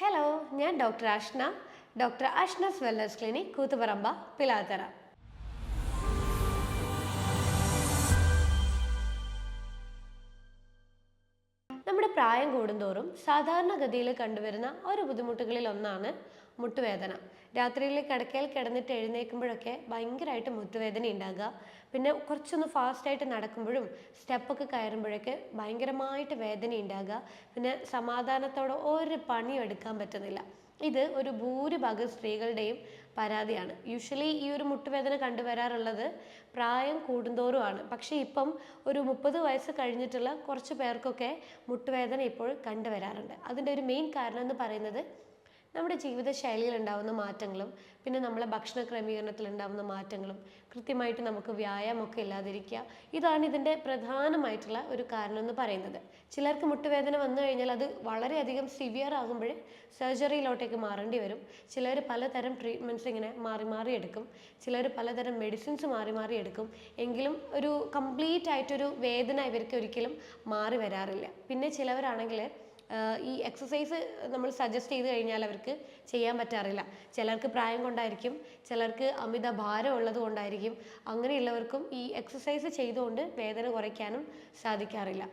Hello, ഞാൻ doctor Ashna. Doctor Ashna's wellness clinic, Koothuparamba, Pilathara. നമ്മുടെ പ്രായം കൂടുന്തോറും സാധാരണഗതിയിൽ കണ്ടുവരുന്ന ഒരു ബുദ്ധിമുട്ടുകളിൽ ഒന്നാണ് മുട്ടുവേദന. രാത്രിയിൽ കിടക്കയിൽ കിടന്നിട്ട് എഴുന്നേൽക്കുമ്പോഴൊക്കെ ഭയങ്കരമായിട്ട് മുട്ടുവേദന ഉണ്ടാകുക. പിന്നെ കുറച്ചൊന്ന് ഫാസ്റ്റായിട്ട് നടക്കുമ്പോഴും സ്റ്റെപ്പൊക്കെ കയറുമ്പോഴൊക്കെ ഭയങ്കരമായിട്ട് വേദന ഉണ്ടാകുക. പിന്നെ സമാധാനത്തോടെ ഒരു പണിയും എടുക്കാൻ പറ്റുന്നില്ല. ഇത് ഒരു ഭൂരിഭാഗം സ്ത്രീകളുടെയും പരാതിയാണ്. യൂഷ്വലി ഈ ഒരു മുട്ടുവേദന കണ്ടുവരാറുള്ളത് പ്രായം കൂടുന്തോറുമാണ്. പക്ഷേ ഇപ്പം ഒരു 30 വയസ്സ് കഴിഞ്ഞിട്ടുള്ള കുറച്ച് പേർക്കൊക്കെ മുട്ടുവേദന ഇപ്പോൾ കണ്ടുവരാറുണ്ട്. അതിൻ്റെ ഒരു മെയിൻ കാരണം എന്ന് പറയുന്നത് നമ്മുടെ ജീവിതശൈലിയിൽ ഉണ്ടാകുന്ന മാറ്റങ്ങളും പിന്നെ നമ്മളെ ഭക്ഷണ ക്രമീകരണത്തിൽ ഉണ്ടാകുന്ന മാറ്റങ്ങളും കൃത്യമായിട്ട് നമുക്ക് വ്യായാമമൊക്കെ ഇല്ലാതിരിക്കുക, ഇതാണ് ഇതിൻ്റെ പ്രധാനമായിട്ടുള്ള ഒരു കാരണം എന്ന് പറയുന്നത്. ചിലർക്ക് മുട്ടുവേദന വന്നു കഴിഞ്ഞാൽ അത് വളരെയധികം സിവിയർ ആകുമ്പോൾ സർജറിയിലോട്ടേക്ക് മാറേണ്ടി വരും. ചിലർ പലതരം ട്രീറ്റ്മെൻറ്റ്സ് ഇങ്ങനെ മാറി മാറി എടുക്കും. ചിലർ പലതരം മെഡിസിൻസ് മാറി മാറി എടുക്കും. എങ്കിലും ഒരു കംപ്ലീറ്റ് ആയിട്ടൊരു വേദന ഇവർക്ക് ഒരിക്കലും മാറി വരാറില്ല. പിന്നെ ചിലവരാണെങ്കിൽ ഈ എക്സസൈസ് നമ്മൾ സജസ്റ്റ് ചെയ്ത് കഴിഞ്ഞാൽ അവർക്ക് ചെയ്യാൻ പറ്റാറില്ല. ചിലർക്ക് പ്രായം കൊണ്ടായിരിക്കും, ചിലർക്ക് അമിത ഭാരം ഉള്ളത് കൊണ്ടായിരിക്കും. അങ്ങനെയുള്ളവർക്കും ഈ എക്സസൈസ് ചെയ്തുകൊണ്ട് വേദന കുറയ്ക്കാനും സാധിക്കാറില്ല.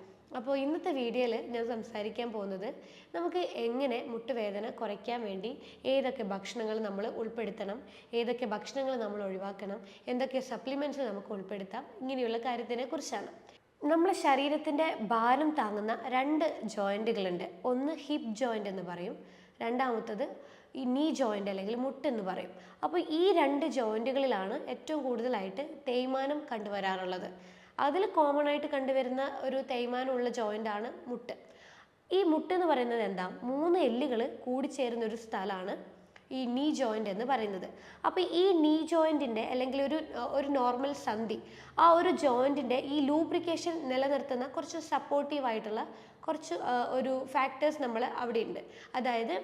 അപ്പോൾ ഇന്നത്തെ വീഡിയോയിൽ ഞാൻ സംസാരിക്കാൻ പോകുന്നത് നമുക്ക് എങ്ങനെ മുട്ടുവേദന കുറയ്ക്കാൻ വേണ്ടി ഏതൊക്കെ ഭക്ഷണങ്ങൾ നമ്മൾ ഉൾപ്പെടുത്തണം, ഏതൊക്കെ ഭക്ഷണങ്ങൾ നമ്മൾ ഒഴിവാക്കണം, എന്തൊക്കെ സപ്ലിമെൻറ്റ്സ് നമുക്ക് ഉൾപ്പെടുത്താം, ഇങ്ങനെയുള്ള കാര്യത്തിനെ കുറിച്ചാണ്. നമ്മളെ ശരീരത്തിൻ്റെ ഭാരം താങ്ങുന്ന 2 ജോയിൻറ്റുകളുണ്ട്. ഒന്ന് ഹിപ്പ് ജോയിൻ്റ് എന്ന് പറയും, രണ്ടാമത്തത് ഈ നീ ജോയിൻ്റ് അല്ലെങ്കിൽ മുട്ടെന്ന് പറയും. അപ്പോൾ ഈ 2 ജോയിൻറ്റുകളിലാണ് ഏറ്റവും കൂടുതലായിട്ട് തേയ്മാനം കണ്ടുവരാറുള്ളത്. അതിൽ കോമൺ ആയിട്ട് കണ്ടുവരുന്ന ഒരു തേയ്മാനമുള്ള ജോയിൻ്റാണ് മുട്ട്. ഈ മുട്ടെന്ന് പറയുന്നത് എന്താ, 3 എല്ലുകൾ കൂടിച്ചേരുന്ന ഒരു സ്ഥലമാണ് ഈ നീ ജോയിൻ്റ് എന്ന് പറയുന്നത്. അപ്പോൾ ഈ നീ ജോയിൻറ്റിൻ്റെ അല്ലെങ്കിൽ ഒരു നോർമൽ സന്ധി, ആ ഒരു ജോയിൻറ്റിൻ്റെ ഈ ലൂബ്രിക്കേഷൻ നിലനിർത്തുന്ന കുറച്ച് സപ്പോർട്ടീവായിട്ടുള്ള കുറച്ച് ഒരു ഫാക്ടേഴ്സ് നമ്മൾ അവിടെ ഉണ്ട്. അതായത്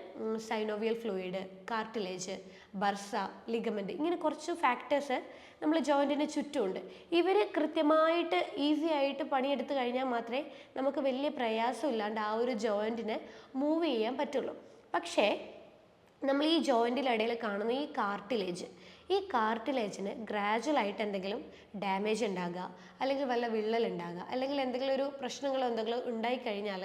synovial fluid, cartilage, Bursa, ligament, ഇങ്ങനെ കുറച്ച് ഫാക്ടേഴ്സ് നമ്മൾ ജോയിൻറ്റിന് ചുറ്റുമുണ്ട്. ഇവർ കൃത്യമായിട്ട് ഈസി ആയിട്ട് പണിയെടുത്ത് കഴിഞ്ഞാൽ മാത്രമേ നമുക്ക് വലിയ പ്രയാസമില്ലാണ്ട് ആ ഒരു ജോയിൻറ്റിനെ മൂവ് ചെയ്യാൻ പറ്റുള്ളൂ. പക്ഷേ നമ്മൾ ഈ ജോയിൻറ്റിലിടയിൽ കാണുന്ന ഈ കാർട്ടിലേജിന് ഗ്രാജുവലായിട്ട് എന്തെങ്കിലും ഡാമേജ് ഉണ്ടാകുക, അല്ലെങ്കിൽ വല്ല വിള്ളൽ ഉണ്ടാകുക, അല്ലെങ്കിൽ എന്തെങ്കിലും ഒരു പ്രശ്നങ്ങളോ എന്തെങ്കിലും ഉണ്ടായിക്കഴിഞ്ഞാൽ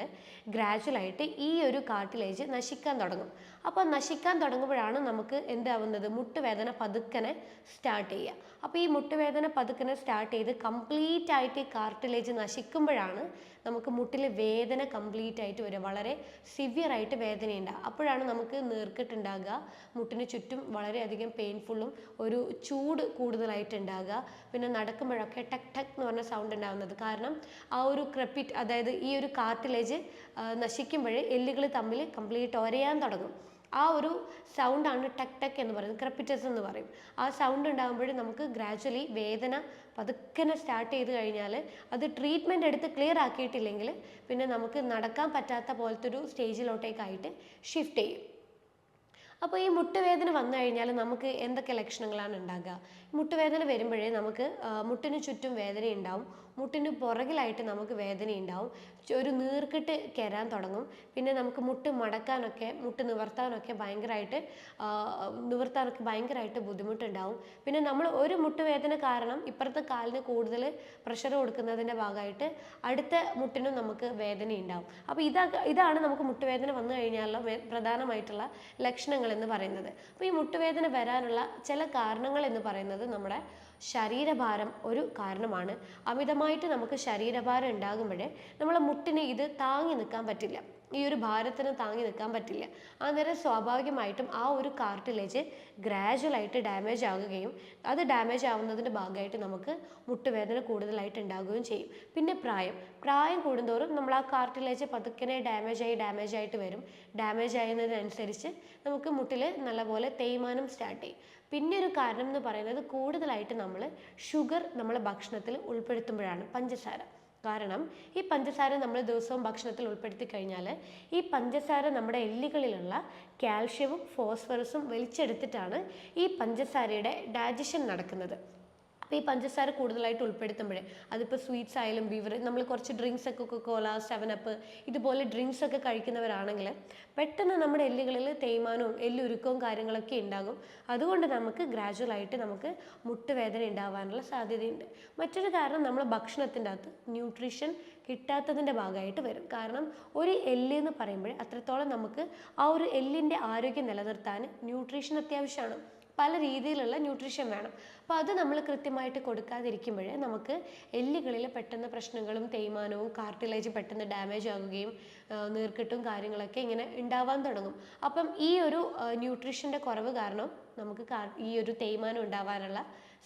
ഗ്രാജുവലായിട്ട് ഈ ഒരു കാർട്ടിലേജ് നശിക്കാൻ തുടങ്ങും. അപ്പോൾ നശിക്കാൻ തുടങ്ങുമ്പോഴാണ് നമുക്ക് എന്താവുന്നത്, മുട്ടുവേദന പതുക്കനെ സ്റ്റാർട്ട് ചെയ്യുക. അപ്പോൾ ഈ മുട്ടുവേദന പതുക്കനെ സ്റ്റാർട്ട് ചെയ്ത് കംപ്ലീറ്റ് ആയിട്ട് ഈ കാർട്ടിലേജ് നശിക്കുമ്പോഴാണ് നമുക്ക് മുട്ടിൽ വേദന കംപ്ലീറ്റ് ആയിട്ട് വരിക, വളരെ സിവിയർ ആയിട്ട് വേദനയുണ്ടാകുക. അപ്പോഴാണ് നമുക്ക് നീർക്കെട്ടുണ്ടാകുക, മുട്ടിന് ചുറ്റും വളരെയധികം പെയിൻഫുള്ളും ഒരു ചൂട് കൂടുതലായിട്ട് ഉണ്ടാകുക. പിന്നെ നടക്കുമ്പോഴൊക്കെ ടക് ടക് എന്ന് പറഞ്ഞ സൗണ്ട് ഉണ്ടാകുന്നത് കാരണം ആ ഒരു ക്രെപ്പിറ്റ്, അതായത് ഈ ഒരു കാർട്ടിലേജ് നശിക്കുമ്പോൾ എല്ലുകൾ തമ്മിൽ കംപ്ലീറ്റ് ഒരയാൻ തുടങ്ങും. ആ ഒരു സൗണ്ടാണ് ടക് ടക് എന്ന് പറയുന്നത്, ക്രെപ്പിറ്റസ് എന്ന് പറയും. ആ സൗണ്ട് ഉണ്ടാകുമ്പോൾ നമുക്ക് ഗ്രാജുവലി വേദന പതുക്കനെ സ്റ്റാർട്ട് ചെയ്ത് കഴിഞ്ഞാൽ അത് ട്രീറ്റ്മെൻറ്റ് എടുത്ത് ക്ലിയർ ആക്കിയിട്ടില്ലെങ്കിൽ പിന്നെ നമുക്ക് നടക്കാൻ പറ്റാത്ത പോലത്തെ ഒരു സ്റ്റേജിലോട്ടേക്കായിട്ട് ഷിഫ്റ്റ് ചെയ്യും. അപ്പോൾ ഈ മുട്ടുവേദന വന്നു കഴിഞ്ഞാൽ നമുക്ക് എന്തൊക്കെ ലക്ഷണങ്ങളാണ് ഉണ്ടാകുക? മുട്ടുവേദന വരുമ്പോഴേ നമുക്ക് മുട്ടിന് ചുറ്റും വേദന ഉണ്ടാവും, മുട്ടിന് പുറകിലായിട്ട് നമുക്ക് വേദന ഉണ്ടാവും, ഒരു നീർക്കെട്ട് കയറാൻ തുടങ്ങും. പിന്നെ നമുക്ക് മുട്ട് മടക്കാനൊക്കെ മുട്ട് നിവർത്താനൊക്കെ ഭയങ്കരമായിട്ട് ബുദ്ധിമുട്ടുണ്ടാവും. പിന്നെ നമ്മൾ ഒരു മുട്ടുവേദന കാരണം ഇപ്പുറത്തെ കാലിന് കൂടുതൽ പ്രഷർ കൊടുക്കുന്നതിൻ്റെ ഭാഗമായിട്ട് അടുത്ത മുട്ടിനും നമുക്ക് വേദന ഉണ്ടാവും. അപ്പോൾ ഇതാണ് നമുക്ക് മുട്ടുവേദന വന്നു കഴിഞ്ഞാലുള്ള പ്രധാനമായിട്ടുള്ള ലക്ഷണങ്ങൾ എന്ന് പറയുന്നത്. അപ്പോൾ ഈ മുട്ടുവേദന വരാനുള്ള ചില കാരണങ്ങൾ എന്ന് പറയുന്നത് നമ്മുടെ ശരീരഭാരം ഒരു കാരണമാണ്. അമിതമായിട്ട് നമുക്ക് ശരീരഭാരം ഉണ്ടാകുമ്പോഴേ നമ്മളെ മുട്ടിന് ഇത് താങ്ങി നിൽക്കാൻ പറ്റില്ല, ഈ ഒരു ഭാരത്തിന് താങ്ങി നിൽക്കാൻ പറ്റില്ല. അന്നേരം സ്വാഭാവികമായിട്ടും ആ ഒരു കാർട്ടിലേജ് ഗ്രാജുവലായിട്ട് ഡാമേജ് ആകുകയും അത് ഡാമേജ് ആവുന്നതിൻ്റെ ഭാഗമായിട്ട് നമുക്ക് മുട്ടുവേദന കൂടുതലായിട്ട് ഉണ്ടാകുകയും ചെയ്യും. പിന്നെ പ്രായം കൂടുന്തോറും നമ്മൾ ആ കാർട്ടിലേജ് പതുക്കനെ ഡാമേജ് ആയിട്ട് വരും. ഡാമേജ് ആകുന്നതിനനുസരിച്ച് നമുക്ക് മുട്ടിൽ നല്ലപോലെ തേയ്മാനം സ്റ്റാർട്ട് ചെയ്യും. പിന്നെ ഒരു കാരണം എന്ന് പറയുന്നത് കൂടുതലായിട്ട് നമ്മൾ ഷുഗർ നമ്മളെ ഭക്ഷണത്തിൽ ഉൾപ്പെടുത്തുമ്പോഴാണ്, പഞ്ചസാര. കാരണം ഈ പഞ്ചസാര നമ്മൾ ദിവസവും ഭക്ഷണത്തിൽ ഉൾപ്പെടുത്തി കഴിഞ്ഞാൽ ഈ പഞ്ചസാര നമ്മുടെ എല്ലുകളിലുള്ള കാൽഷ്യവും ഫോസ്ഫറസും വലിച്ചെടുത്തിട്ടാണ് ഈ പഞ്ചസാരയുടെ ഡൈജഷൻ നടക്കുന്നത്. അപ്പോൾ ഈ പഞ്ചസാര കൂടുതലായിട്ട് ഉൾപ്പെടുത്തുമ്പോഴേ അതിപ്പോൾ സ്വീറ്റ്സ് ആയാലും നമ്മൾ കുറച്ച് ഡ്രിങ്ക്സ് ഒക്കെ കൊക്കോല 7 അപ്പ് ഇതുപോലെ ഡ്രിങ്ക്സ് ഒക്കെ കഴിക്കുന്നവരാണെങ്കിൽ പെട്ടെന്ന് നമ്മുടെ എല്ലുകളിൽ തേയ്മാനവും എല്ലുരുക്കവും കാര്യങ്ങളൊക്കെ ഉണ്ടാകും. അതുകൊണ്ട് നമുക്ക് ഗ്രാജുവലായിട്ട് നമുക്ക് മുട്ടുവേദന ഉണ്ടാവാനുള്ള സാധ്യതയുണ്ട്. മറ്റൊരു കാരണം നമ്മൾ ഭക്ഷണത്തിൻ്റെ അകത്ത് ന്യൂട്രീഷൻ കിട്ടാത്തതിൻ്റെ ഭാഗമായിട്ട് വരും. കാരണം ഒരു എല്ല് എന്ന് പറയുമ്പോൾ അത്രത്തോളം നമുക്ക് ആ ഒരു എല്ലിൻ്റെ ആരോഗ്യം നിലനിർത്താൻ ന്യൂട്രീഷൻ അത്യാവശ്യമാണ്. പല രീതിയിലുള്ള ന്യൂട്രീഷൻ വേണം. അപ്പോൾ അത് നമ്മൾ കൃത്യമായിട്ട് കൊടുക്കാതിരിക്കുമ്പോഴേ നമുക്ക് എല്ലുകളിൽ പെട്ടെന്ന് പ്രശ്നങ്ങളും തേയ്മാനവും കാർട്ടിലേജ് പെട്ടെന്ന് ഡാമേജ് ആകുകയും നീർക്കെട്ടും കാര്യങ്ങളൊക്കെ ഇങ്ങനെ ഉണ്ടാവാൻ തുടങ്ങും. അപ്പം ഈ ഒരു ന്യൂട്രീഷൻ്റെ കുറവ് കാരണം നമുക്ക് ഈ ഒരു തേയ്മാനം ഉണ്ടാവാനുള്ള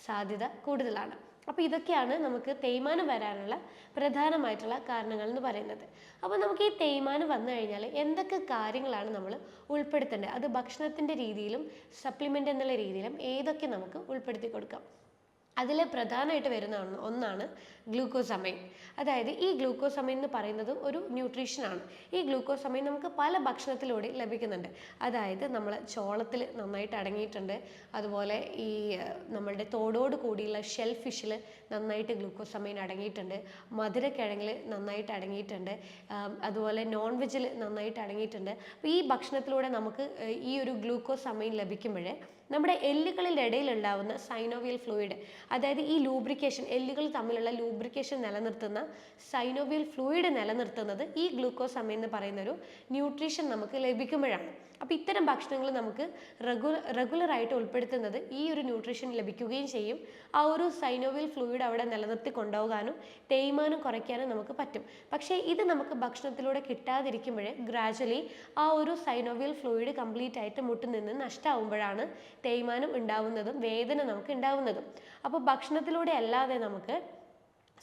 സാധ്യത കൂടുതലാണ്. അപ്പോൾ ഇതൊക്കെയാണ് നമുക്ക് തേയ്മാനം വരാനുള്ള പ്രധാനമായിട്ടുള്ള കാരണങ്ങൾ എന്ന് പറയുന്നത്. അപ്പോൾ നമുക്ക് ഈ തേയ്മാനം വന്നു കഴിഞ്ഞാൽ എന്തൊക്കെ കാര്യങ്ങളാണ് നമ്മൾ ഉൾപ്പെടുത്തേണ്ടത്, അത് ഭക്ഷണത്തിൻ്റെ രീതിയിലും സപ്ലിമെൻ്റ് എന്നുള്ള രീതിയിലും ഏതൊക്കെ നമുക്ക് ഉൾപ്പെടുത്തി കൊടുക്കാം. അതിൽ പ്രധാനമായിട്ട് വരുന്ന ഒന്നാണ് ഗ്ലൂക്കോസമൈൻ. അതായത് ഈ ഗ്ലൂക്കോസമൈൻ എന്ന് പറയുന്നത് ഒരു ന്യൂട്രീഷനാണ്. ഈ ഗ്ലൂക്കോസമൈൻ നമുക്ക് പല ഭക്ഷണത്തിലൂടെ ലഭിക്കുന്നുണ്ട്. അതായത് നമ്മൾ ചോളത്തിൽ നന്നായിട്ട് അടങ്ങിയിട്ടുണ്ട്. അതുപോലെ ഈ നമ്മളുടെ തോടോട് കൂടിയുള്ള ഷെൽ ഫിഷിൽ നന്നായിട്ട് ഗ്ലൂക്കോസമൈൻ അടങ്ങിയിട്ടുണ്ട്. മധുരക്കിഴങ്ങിൽ നന്നായിട്ട് അടങ്ങിയിട്ടുണ്ട്. അതുപോലെ നോൺ വെജിൽ നന്നായിട്ട് അടങ്ങിയിട്ടുണ്ട്. അപ്പോൾ ഈ ഭക്ഷണത്തിലൂടെ നമുക്ക് ഈ ഒരു ഗ്ലൂക്കോസമൈൻ ലഭിക്കുമ്പോഴേ നമ്മുടെ എല്ലുകളുടെ ഇടയിൽ ഉണ്ടാവുന്ന സൈനോവിയൽ ഫ്ലൂയിഡ്, അതായത് ഈ ലൂബ്രിക്കേഷൻ, എല്ലുകൾ തമ്മിലുള്ള ലൂബ്രിക്കേഷൻ നിലനിർത്തുന്ന സൈനോവിയൽ ഫ്ലൂയിഡ് നിലനിർത്തുന്നത് ഈ ഗ്ലൂക്കോസമൈൻ എന്ന് പറയുന്ന ഒരു ന്യൂട്രീഷൻ നമുക്ക് ലഭിക്കുമ്പോഴാണ്. അപ്പോൾ ഇത്തരം ഭക്ഷണങ്ങൾ നമുക്ക് റെഗുലറായിട്ട് ഉൾപ്പെടുത്തുന്നത് ഈ ഒരു ന്യൂട്രീഷൻ ലഭിക്കുകയും ചെയ്യും. ആ ഒരു സൈനോവിയൽ ഫ്ലൂയിഡ് അവിടെ നിലനിർത്തി കൊണ്ടുപോകാനും തേയ്മാനം കുറയ്ക്കാനും നമുക്ക് പറ്റും. പക്ഷേ ഇത് നമുക്ക് ഭക്ഷണത്തിലൂടെ കിട്ടാതിരിക്കുമ്പോഴേ ഗ്രാജുവലി ആ ഒരു സൈനോവിയൽ ഫ്ലൂയിഡ് കംപ്ലീറ്റ് ആയിട്ട് മുട്ടിൽ നിന്ന് നഷ്ടമാകുമ്പോഴാണ് തേയ്മാനം ഉണ്ടാവുന്നതും വേദന നമുക്ക് ഉണ്ടാവുന്നതും. അപ്പോൾ ഭക്ഷണത്തിലൂടെ അല്ലാതെ നമുക്ക്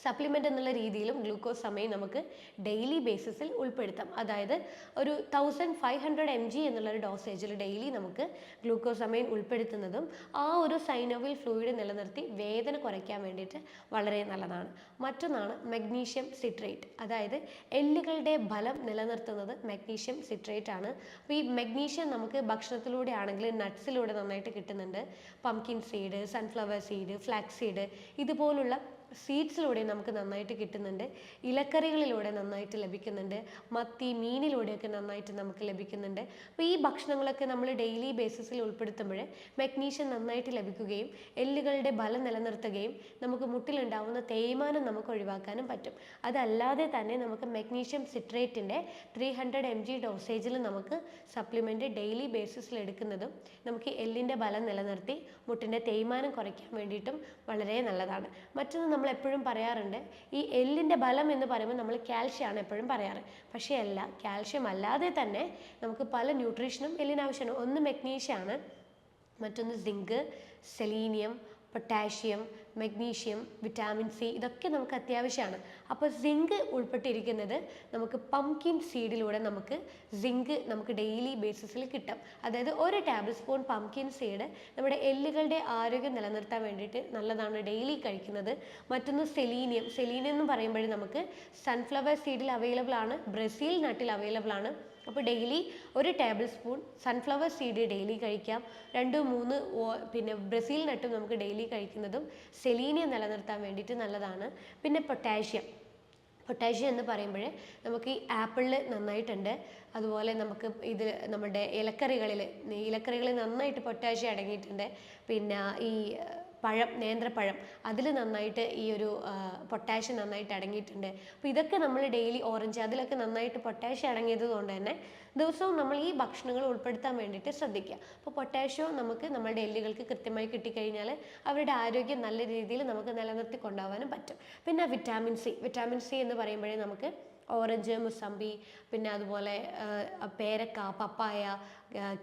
സപ്ലിമെൻ്റ് എന്നുള്ള രീതിയിലും ഗ്ലൂക്കോസമൈൻ നമുക്ക് ഡെയിലി ബേസിസിൽ ഉൾപ്പെടുത്താം. അതായത് ഒരു 1500 mg എന്നുള്ളൊരു ഡോസേജിൽ ഡെയിലി നമുക്ക് ഗ്ലൂക്കോസമൈൻ ഉൾപ്പെടുത്തുന്നതും ആ ഒരു സൈനോവിയൽ ഫ്ലൂയിഡ് നിലനിർത്തി വേദന കുറയ്ക്കാൻ വേണ്ടിയിട്ട് വളരെ നല്ലതാണ്. മറ്റൊന്നാണ് മഗ്നീഷ്യം സിട്രേറ്റ്. അതായത് എല്ലുകളുടെ ബലം നിലനിർത്തുന്നത് മഗ്നീഷ്യം സിട്രേറ്റ് ആണ്. അപ്പോൾ ഈ മഗ്നീഷ്യം നമുക്ക് ഭക്ഷണത്തിലൂടെ ആണെങ്കിൽ നട്ട്സിലൂടെ നന്നായിട്ട് കിട്ടുന്നുണ്ട്. Pumpkin seed, sunflower seed, flax seed ഇതുപോലുള്ള സീഡ്സിലൂടെ നമുക്ക് നന്നായിട്ട് കിട്ടുന്നുണ്ട്. ഇലക്കറികളിലൂടെ നന്നായിട്ട് ലഭിക്കുന്നുണ്ട്. മത്തി, മീനിലൂടെയൊക്കെ നന്നായിട്ട് നമുക്ക് ലഭിക്കുന്നുണ്ട്. അപ്പോൾ ഈ ഭക്ഷണങ്ങളൊക്കെ നമ്മൾ ഡെയിലി ബേസിസിൽ ഉൾപ്പെടുത്തുമ്പോൾ മഗ്നീഷ്യം നന്നായിട്ട് ലഭിക്കുകയും എല്ലുകളുടെ ബലം നിലനിർത്തുകയും നമുക്ക് മുട്ടിലുണ്ടാവുന്ന തേയ്മാനം നമുക്ക് ഒഴിവാക്കാനും പറ്റും. അതല്ലാതെ തന്നെ നമുക്ക് മഗ്നീഷ്യം സിട്രേറ്റിൻ്റെ 300 mg ഡോസേജിൽ നമുക്ക് സപ്ലിമെൻ്റ് ഡെയിലി ബേസിസിൽ എടുക്കുന്നതും നമുക്ക് എല്ലിൻ്റെ ബലം നിലനിർത്തി മുട്ടിൻ്റെ തേയ്മാനം കുറയ്ക്കാൻ വേണ്ടിയിട്ടും വളരെ നല്ലതാണ്. മറ്റൊന്ന് നമ്മൾ എപ്പോഴും പറയാറുണ്ട്, ഈ എല്ലിൻ്റെ ബലം എന്ന് പറയുമ്പോൾ നമ്മൾ കാൽഷ്യമാണ് എപ്പോഴും പറയാറ്. പക്ഷേ അല്ല, കാൽഷ്യം അല്ലാതെ തന്നെ നമുക്ക് പല ന്യൂട്രീഷനും എല്ലിന് ആവശ്യമാണ്. ഒന്ന് മഗ്നീഷ്യമാണ്, മറ്റൊന്ന് zinc, selenium, potassium, magnesium, vitamin C ഇതൊക്കെ നമുക്ക് അത്യാവശ്യമാണ്. അപ്പോൾ സിങ്ക് ഉൾപ്പെട്ടിരിക്കുന്നത് നമുക്ക് പംകിൻ സീഡിലൂടെ നമുക്ക് സിങ്ക് നമുക്ക് ഡെയിലി ബേസിസിൽ കിട്ടും. അതായത് ഒരു ടേബിൾ സ്പൂൺ പംകിൻ സീഡ് നമ്മുടെ എല്ലുകളുടെ ആരോഗ്യം നിലനിർത്താൻ വേണ്ടിയിട്ട് നല്ലതാണ് ഡെയിലി കഴിക്കുന്നത്. മറ്റൊന്ന് സെലീനിയം. സെലീനിയം എന്ന് പറയുമ്പോൾ നമുക്ക് സൺഫ്ലവർ സീഡിൽ അവൈലബിൾ ആണ്, ബ്രസീൽ നട്ടിൽ അവൈലബിൾ ആണ്. അപ്പോൾ ഡെയിലി ഒരു table spoon sunflower seed daily കഴിക്കാം. 2-3 പിന്നെ ബ്രസീൽ നട്ടും നമുക്ക് ഡെയിലി കഴിക്കുന്നതും സെലീനിയം നിലനിർത്താൻ വേണ്ടിയിട്ട് നല്ലതാണ്. പിന്നെ പൊട്ടാഷ്യം എന്ന് പറയുമ്പോൾ നമുക്ക് ഈ ആപ്പിളിൽ നന്നായിട്ടുണ്ട്. അതുപോലെ നമുക്ക് ഇത് നമ്മുടെ ഇലക്കറികളിൽ നന്നായിട്ട് പൊട്ടാഷ്യം അടങ്ങിയിട്ടുണ്ട്. പിന്നെ ഈ നേന്ത്രപ്പഴം അതിൽ നന്നായിട്ട് ഈ ഒരു പൊട്ടാഷ്യം നന്നായിട്ട് അടങ്ങിയിട്ടുണ്ട്. അപ്പോൾ ഇതൊക്കെ നമ്മൾ ഡെയിലി ഓറഞ്ച് അതിലൊക്കെ നന്നായിട്ട് പൊട്ടാഷ്യം അടങ്ങിയത് കൊണ്ട് തന്നെ ദിവസവും നമ്മൾ ഈ ഭക്ഷണങ്ങൾ ഉൾപ്പെടുത്താൻ വേണ്ടിയിട്ട് ശ്രദ്ധിക്കുക. അപ്പോൾ പൊട്ടാഷ്യം നമുക്ക് നമ്മുടെ എല്ലുകൾക്ക് കൃത്യമായി കിട്ടിക്കഴിഞ്ഞാൽ അവരുടെ ആരോഗ്യം നല്ല രീതിയിൽ നമുക്ക് നിലനിർത്തി കൊണ്ടുപോകാനും പറ്റും. പിന്നെ വിറ്റാമിൻ സി എന്ന് പറയുമ്പോഴേ നമുക്ക് ഓറഞ്ച്, മുസമ്പി, പിന്നെ അതുപോലെ പേരക്ക, പപ്പായ,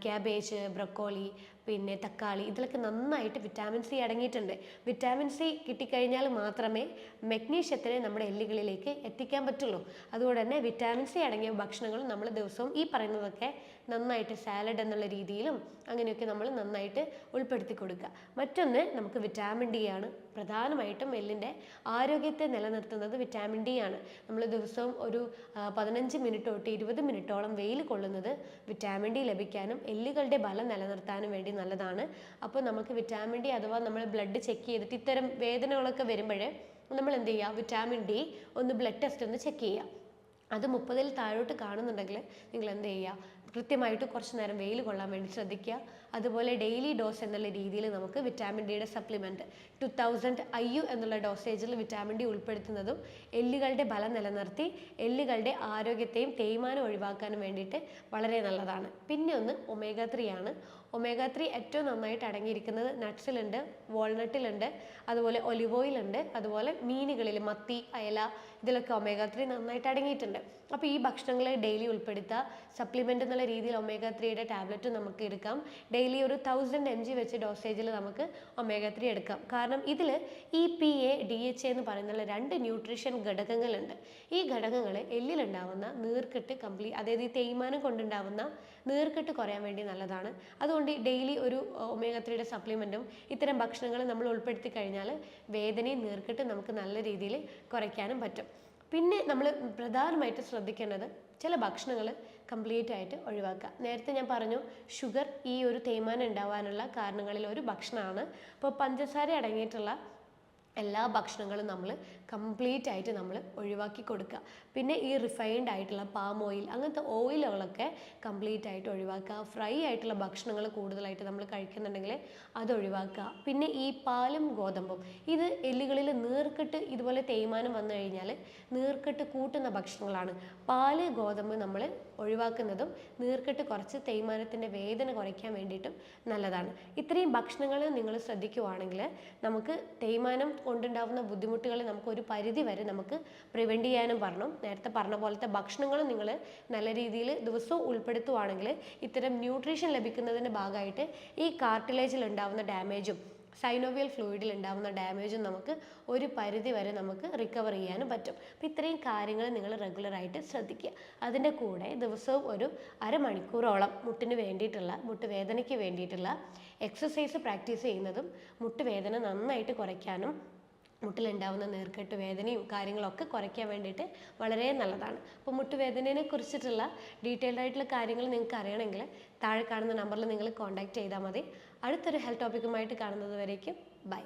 ക്യാബേജ്, ബ്രക്കോളി, പിന്നെ തക്കാളി ഇതിലൊക്കെ നന്നായിട്ട് വിറ്റാമിൻ സി അടങ്ങിയിട്ടുണ്ട്. വിറ്റാമിൻ സി കിട്ടിക്കഴിഞ്ഞാൽ മാത്രമേ മഗ്നീഷ്യത്തിനെ നമ്മുടെ എല്ലുകളിലേക്ക് എത്തിക്കാൻ പറ്റുള്ളൂ. അതുകൊണ്ട് തന്നെ വിറ്റാമിൻ സി അടങ്ങിയ ഭക്ഷണങ്ങൾ നമ്മൾ ദിവസവും ഈ പറയുന്നതൊക്കെ നന്നായിട്ട് സാലഡ് എന്നുള്ള രീതിയിലും അങ്ങനെയൊക്കെ നമ്മൾ നന്നായിട്ട് ഉൾപ്പെടുത്തി കൊടുക്കുക. മറ്റൊന്ന് നമുക്ക് വിറ്റാമിൻ ഡി ആണ്. പ്രധാനമായിട്ടും എല്ലിൻ്റെ ആരോഗ്യത്തെ നിലനിർത്തുന്നത് വിറ്റാമിൻ ഡി ആണ്. നമ്മൾ ദിവസവും ഒരു 15 മിനിറ്റ് തൊട്ട് 20 മിനിറ്റോളം വെയിൽ കൊള്ളുന്നത് വിറ്റാമിൻ ഡി ലഭിക്കാനും എല്ലുകളുടെ ബലം നിലനിർത്താനും വേണ്ടി നല്ലതാണ്. അപ്പോൾ നമുക്ക് വിറ്റാമിൻ ഡി അഥവാ നമ്മൾ ബ്ലഡ് ചെക്ക് ചെയ്തിട്ട് ഇത്തരം വേദനകളൊക്കെ വരുമ്പോഴേ നമ്മൾ എന്ത് ചെയ്യുക, വിറ്റാമിൻ ഡി ഒന്ന് ബ്ലഡ് ടെസ്റ്റ് ഒന്ന് ചെക്ക് ചെയ്യുക. അത് 30-ൽ താഴോട്ട് കാണുന്നുണ്ടെങ്കിൽ നിങ്ങൾ എന്ത് ചെയ്യുക, കൃത്യമായിട്ട് കുറച്ച് നേരം വെയിൽ കൊള്ളാൻ വേണ്ടി ശ്രദ്ധിക്കുക. അതുപോലെ ഡെയിലി ഡോസ് എന്നുള്ള രീതിയിൽ നമുക്ക് വിറ്റാമിൻ ഡിയുടെ സപ്ലിമെൻറ്റ് 2000 IU എന്നുള്ള ഡോസേജിൽ വിറ്റാമിൻ ഡി ഉൾപ്പെടുത്തുന്നതും എല്ലുകളുടെ ബലം നിലനിർത്തി എല്ലുകളുടെ ആരോഗ്യത്തെയും തേയ്മാനം ഒഴിവാക്കാനും വേണ്ടിയിട്ട് വളരെ നല്ലതാണ്. പിന്നെ ഒന്ന് ഒമേഗ 3 ആണ്. ഒമേഗ 3 ഏറ്റവും നന്നായിട്ട് അടങ്ങിയിരിക്കുന്നത് നട്ട്സിലുണ്ട്, വാൾനട്ടിലുണ്ട്, അതുപോലെ ഒലിവ് ഓയിലുണ്ട്, അതുപോലെ മീനുകളിൽ മത്തി, അയല ഇതിലൊക്കെ ഒമേഗ 3 നന്നായിട്ട് അടങ്ങിയിട്ടുണ്ട്. അപ്പോൾ ഈ ഭക്ഷണങ്ങളെ ഡെയിലി ഉൾപ്പെടുത്തുക. സപ്ലിമെൻ്റ് എന്നുള്ള രീതിയിൽ ഒമേഗ 3യുടെ ടാബ്ലറ്റ് നമുക്ക് എടുക്കാം. ഡെയിലി ഒരു 1000 mg വെച്ച് ഡോസേജിൽ നമുക്ക് ഒമേഗ 3 എടുക്കാം. കാരണം ഇതിൽ EPA, DHA എന്ന് പറയുന്ന 2 ന്യൂട്രീഷൻ ഘടകങ്ങളുണ്ട്. ഈ ഘടകങ്ങൾ എല്ലിലുണ്ടാവുന്ന നീർക്കെട്ട് അതായത് ഈ തേയ്മാനം കൊണ്ടുണ്ടാവുന്ന നീർക്കെട്ട് കുറയാൻ വേണ്ടി നല്ലതാണ്. അതുകൊണ്ട് ഡെയിലി ഒരു ഒമേഗ 3യുടെ സപ്ലിമെൻറ്റും ഇത്തരം ഭക്ഷണങ്ങൾ നമ്മൾ ഉൾപ്പെടുത്തി കഴിഞ്ഞാൽ വേദനയും നീർക്കെട്ടും നമുക്ക് നല്ല രീതിയിൽ കുറയ്ക്കാനും പറ്റും. പിന്നെ നമ്മൾ പ്രധാനമായിട്ട് ശ്രദ്ധിക്കേണ്ടത് ചില ഭക്ഷണങ്ങൾ കംപ്ലീറ്റ് ആയിട്ട് ഒഴിവാക്കുക. നേരത്തെ ഞാൻ പറഞ്ഞു ഷുഗർ ഈ ഒരു തേയ്മാനം ഉണ്ടാവാനുള്ള കാരണങ്ങളിൽ ഒരു ഭക്ഷണമാണ്. അപ്പോൾ പഞ്ചസാര അടങ്ങിയിട്ടുള്ള എല്ലാ ഭക്ഷണങ്ങളും നമ്മൾ കംപ്ലീറ്റ് ആയിട്ട് നമ്മൾ ഒഴിവാക്കി കൊടുക്കുക. പിന്നെ ഈ റിഫൈൻഡ് ആയിട്ടുള്ള പാം ഓയിൽ അങ്ങനത്തെ ഓയിലുകളൊക്കെ കംപ്ലീറ്റ് ആയിട്ട് ഒഴിവാക്കുക. ഫ്രൈ ആയിട്ടുള്ള ഭക്ഷണങ്ങൾ കൂടുതലായിട്ട് നമ്മൾ കഴിക്കുന്നുണ്ടെങ്കിൽ അത് ഒഴിവാക്കുക. പിന്നെ ഈ പാലും ഗോതമ്പും ഇത് എല്ലുകളിൽ നീർക്കെട്ട് ഇതുപോലെ തേയ്മാനം വന്നു കഴിഞ്ഞാൽ നീർക്കെട്ട് കൂട്ടുന്ന ഭക്ഷണങ്ങളാണ്. പാല്, ഗോതമ്പ് നമ്മൾ ഒഴിവാക്കുന്നതും നീർക്കെട്ട് കുറച്ച് തേയ്മാനത്തിൻ്റെ വേദന കുറയ്ക്കാൻ വേണ്ടിയിട്ടും നല്ലതാണ്. ഇത്രയും ഭക്ഷണങ്ങൾ നിങ്ങൾ ശ്രദ്ധിക്കുവാണെങ്കിൽ നമുക്ക് തേയ്മാനം കൊണ്ടുണ്ടാകുന്ന ബുദ്ധിമുട്ടുകൾ നമുക്ക് ഒരു പരിധി വരെ നമുക്ക് പ്രിവെൻറ്റ് ചെയ്യാനും പറഞ്ഞു. നേരത്തെ പറഞ്ഞ പോലത്തെ ഭക്ഷണങ്ങൾ നിങ്ങൾ നല്ല രീതിയിൽ ദിവസവും ഉൾപ്പെടുത്തുവാണെങ്കിൽ ഇത്തരം ന്യൂട്രീഷൻ ലഭിക്കുന്നതിൻ്റെ ഭാഗമായിട്ട് ഈ കാർട്ടിലേജിൽ ഉണ്ടാകുന്ന ഡാമേജും സൈനോവിയൽ ഫ്ലൂയിഡിൽ ഉണ്ടാകുന്ന ഡാമേജും നമുക്ക് ഒരു പരിധി വരെ നമുക്ക് റിക്കവർ ചെയ്യാനും പറ്റും. അപ്പോൾ ഇത്രയും കാര്യങ്ങൾ നിങ്ങൾ റെഗുലറായിട്ട് ശ്രദ്ധിക്കുക. അതിൻ്റെ കൂടെ ദിവസവും ഒരു അരമണിക്കൂറോളം മുട്ടുവേദനയ്ക്ക് വേണ്ടിയിട്ടുള്ള എക്സസൈസ് പ്രാക്ടീസ് ചെയ്യുന്നതും മുട്ടുവേദന നന്നായിട്ട് കുറയ്ക്കാനും മുട്ടിലുണ്ടാവുന്ന നീർക്കെട്ട് വേദനയും കാര്യങ്ങളൊക്കെ കുറയ്ക്കാൻ വേണ്ടിയിട്ട് വളരെ നല്ലതാണ്. അപ്പോൾ മുട്ടുവേദനയെ കുറിച്ചിട്ടുള്ള ഡീറ്റെയിൽഡ് ആയിട്ടുള്ള കാര്യങ്ങൾ നിങ്ങൾക്ക് അറിയണമെങ്കിൽ താഴെ കാണുന്ന നമ്പറിൽ നിങ്ങൾ കോൺടാക്റ്റ് ചെയ്താൽ മതി. അടുത്തൊരു ഹെൽത്ത് ടോപ്പിക്കുമായിട്ട് കാണുന്നത് വരേക്കും ബൈ.